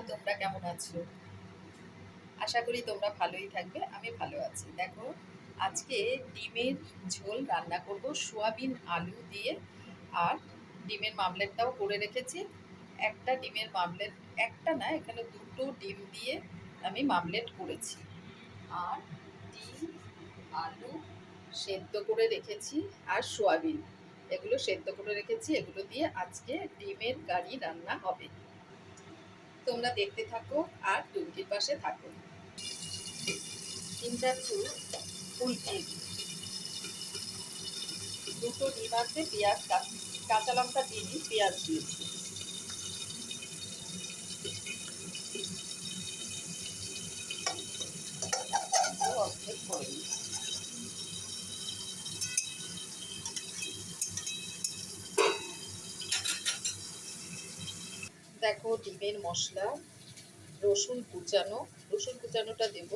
তোমরা কেমন আছো? আশা করি তোমরা ভালোই থাকবে। আমি ভালো আছি। দেখো, আজকে ডিমের ঝোল রান্না করব সোয়াবিন আলু দিয়ে। আর ডিমের মামলেটটাও করে রেখেছি। একটা ডিমের মামলেট, একটা না, এখানে দুটো ডিম দিয়ে আমি মামলেট করেছি। আর ডিম, আলু সেদ্ধ করে রেখেছি, আর সোয়াবিন এগুলো সেদ্ধ করে রেখেছি। এগুলো দিয়ে আজকে ডিমের কারি রান্না হবে। তোমরা দেখতে থাকো আর টুকির পাশে থাকো। ডিমটা একটু উল্টিয়ে দিই। দুটো ডিম আছে, পেঁয়াজ, কাঁচা লঙ্কা দিইনি, পেঁয়াজ দিয়েছি। অর্ধেক করে নিই। দেখো, ডিমের মশলা, রসুন কুচানোটা দেব।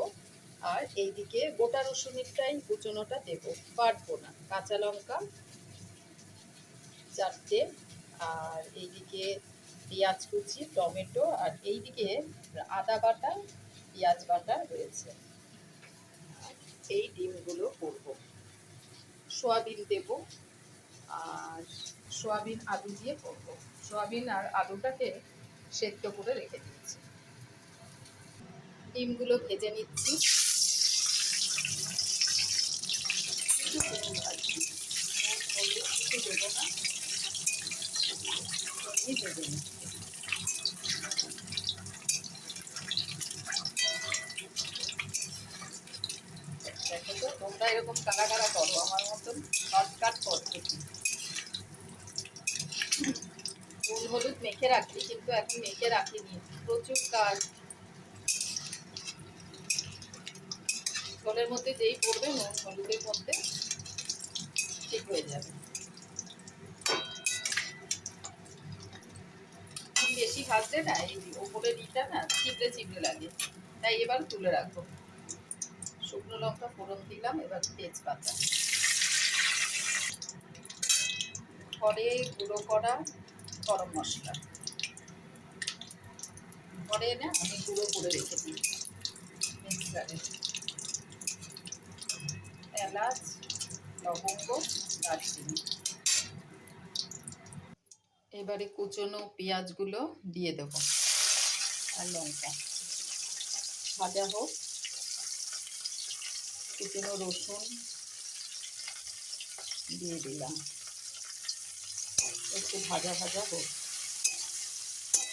আর এইদিকে গোটা রসুনেরটাই কুচনোটা দেব, বাটবো না। কাঁচা লঙ্কা 4টে, আর এইদিকে পেঁয়াজ কুচি, টমেটো, আর এইদিকে আদা বাটা, পেঁয়াজ বাটা রয়েছে। এই ডিমগুলো করব। সোয়াবিন দেব, আর সোয়াবিন আলু দিয়ে করব। সোয়াবিন আর আলুটাকে সেদ্ধ করে রেখে দিচ্ছি। ডিমগুলো ভেজে নিচ্ছি। কিছু দেবো না, ভেজে নিচ্ছি। দেখো তো, তোমরা এরকম কারা কারা করো আমার মতন শর্টকাট পদ্ধতি। নুন হলুদ মেখে রাখি, কিন্তু এখন মেখে রাখিনি, প্রচুর কাজ। ঝোলের মধ্যে যেই পড়বে নুন হলুদের মধ্যে ঠিক হয়ে যাবে। বেশি ভাজলে না, এই ওপরের ইটা না চিপড়ে চিপড়ে লাগে, তাই এবার তুলে রাখবো। শুকনো লঙ্কা ফোড়ন দিলাম, এবার তেজপাতা, ঘরে গুঁড়ো করা গরম মশলা, ঘরে না আমি গুঁড়ো করে রেখে দিই মিক্সারে, এলাচ, লবঙ্গ, দারচিনি। এবারে কুচনো পেঁয়াজগুলো দিয়ে দেবো, আর লঙ্কা ভাজা হোক। কুচনো রসুন দিয়ে দিলাম, একটু ভাজা ভাজা হোক।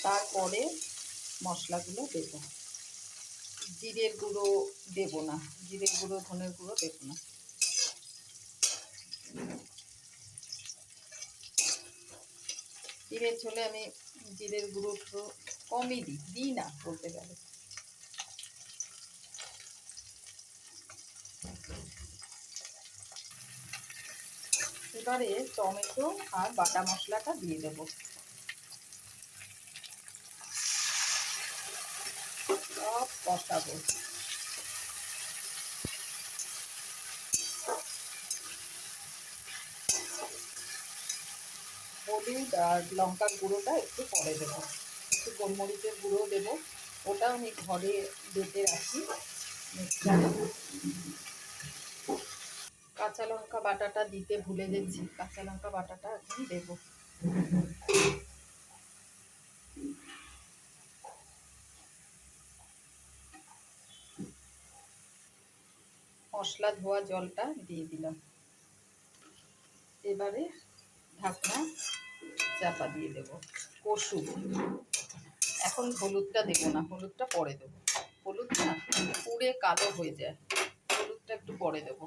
তারপরে মশলাগুলো দেব। জিরের গুঁড়ো দেব না, জিরের গুঁড়ো, ধনের গুঁড়ো দেব না। ডিমের ঝোলে আমি জিরের গুঁড়ো কমই দিই না বলতে গেলে। এবারে টমেটো আর বাটা মশলাটা দিয়ে দেবো। সব কষাবো। হলুদ আর লঙ্কার গুঁড়োটা একটু পরে দেবো, একটু গোলমরিচের গুঁড়ো দেবো, ওটা আমি ঘরে বেটে রাখি মিক্সারে। কাঁচা লঙ্কা বাটাটা দিতে ভুলে গেছি, কাঁচা লঙ্কা বাটাটা এখন দেবো। মশলা ধোয়া জলটা দিয়ে দিলাম। এবারে ঢাকনা চাপা দিয়ে দেবো, কষুক। এখন হলুদটা দেবো না, হলুদটা পরে দেবো। হলুদ না পুড়ে কালো হয়ে যায়, হলুদটা একটু পরে দেবো।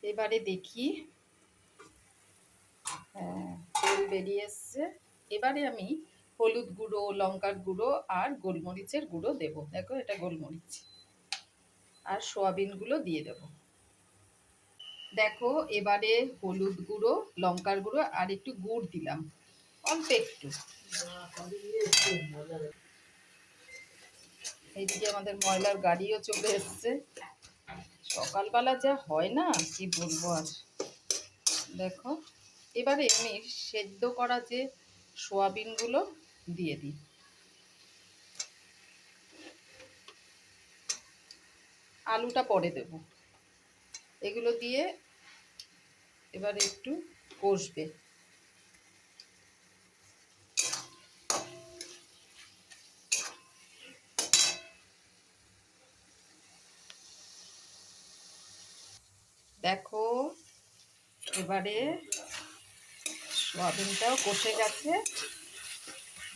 এবারে দেখি, হ্যাঁ, তেল বেরিয়ে এসছে। এবারে আমি হলুদ গুঁড়ো, লঙ্কার গুঁড়ো আর গোলমরিচের গুঁড়ো দেবো। দেখো, এটা গোলমরিচ। আর সোয়াবিনগুলো দিয়ে দেবো। দেখো, এবারে হলুদ গুঁড়ো, লঙ্কার গুঁড়ো আর একটু গুড় দিলাম, অল্প একটু। এইদিকে আমাদের ময়লার গাড়িও চলে এসছে। সকালবেলা যা হয় না, কি বলবো আর। দেখো, এবারে আমি সেদ্ধ করা যে সোয়াবিনগুলো দিয়ে দিই। আলুটা পরে দেব। এগুলো দিয়ে এবার একটু কষবে। দেখো এবারে সয়াবিনটাও কষে গেছে,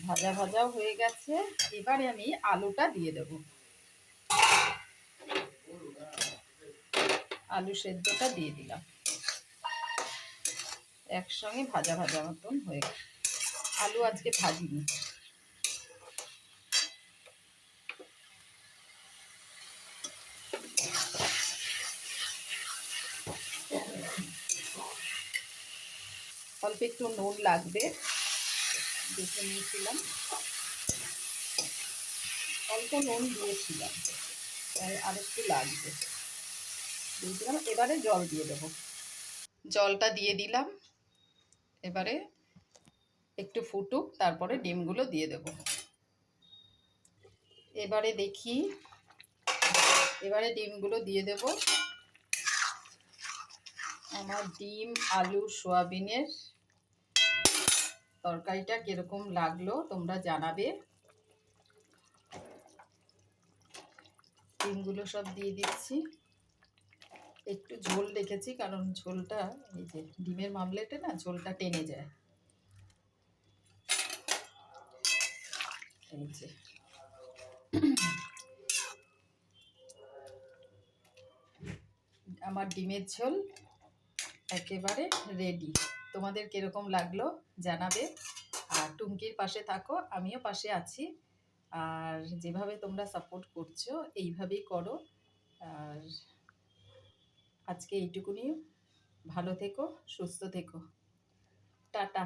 ভাজা ভাজাও হয়ে গেছে। এবারে আমি আলুটা দিয়ে দেব। আলু সেদ্ধটা দিয়ে দিলাম, একসঙ্গে ভাজা ভাজা মতন হয়ে গেছে। আলু আজকে ভাজিনি। অল্প একটু নুন লাগবে, দেখে নিয়েছিলাম, অল্প নুন দিয়েছিলাম, তাই আর একটু লাগবে, দিয়ে দিলাম। এবারে জল দিয়ে দেবো। জলটা দিয়ে দিলাম। এবারে একটু ফুটুক, তারপরে ডিমগুলো দিয়ে দেব। এবারে দেখি, এবারে ডিমগুলো দিয়ে দেব। আমার ডিম আলু সোয়াবিনের তরকারিটা কিরকম লাগলো তোমরা জানাবে। ডিমগুলো সব দিয়ে দিচ্ছি। একটু ঝোল রেখেছি, কারণ ঝোলটা এই যে ডিমের মামলেটে না ঝোলটা টেনে যায়। এই যে আমার ডিমের ঝোল একেবারে রেডি। তোমাদের কিরকম লাগলো জানাবে। আর টুমকির পাশে থাকো, আমিও পাশে আছি। আর যেভাবে তোমরা সাপোর্ট করছো এইভাবেই করো। আর আজকে এইটুকুনি। ভালো থেকো, সুস্থ থেকো। টাটা।